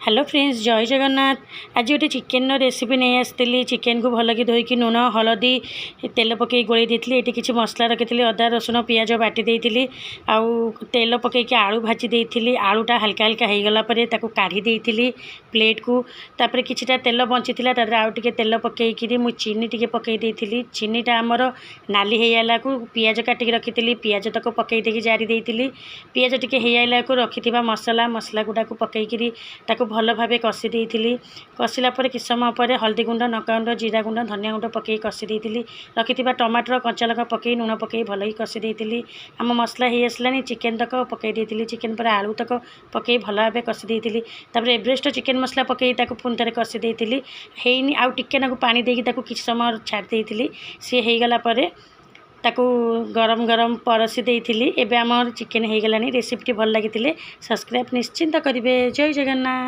Hello friends जय जगन्नाथ। आज गोटे चिकेन रेसिपी नहीं आसती। चिकेन को भल कि धोईकी लुण हलदी तेल पकई गोली देती। ये किसी मसला रखी अदा रसुण पियाज बाटी देती आउ तेल पकईकी आलू भाजी देती। आलूटा हल्का हल्का हो गलापर काढ़ी देती प्लेट को। तापर किछिटा तेल बंची आउ टे तेल पकईकि मु चीनी टे पकई देती। चीनीटा आमर नाली होगा को पियाज काटिक रखी पियाज तक पकई देकी जारी देती। पियाज टे होगा को रखि मसला मसला गुड़ाक पकईकि भल भाव कषि देती। कषिला कि समय पर हल्दी गुंड लंका गुंड जीरा गुंड धनिया गुंड पकई कषि देती। रखि टमाटर कंचा लंका पकई लुण पकई भल ही कषि देती। आम मसला हो आसला चिकेन तक पकई देती। चिकेन पर आलू तक पकई भल भाव कषि देती। एवरेस्ट चिकेन मसला पकई पुणी थे कषि देती। हैनी आउ टिके नाकु पानी देकी किसी समय छाड़ी देती। सी हो गलापर ताकू गरम गरम परसी देती। एबे आम चिकेन हो गलानी। रेसिपी भल लगी सब्सक्राइब निश्चिंत करेंगे। जय जगन्नाथ।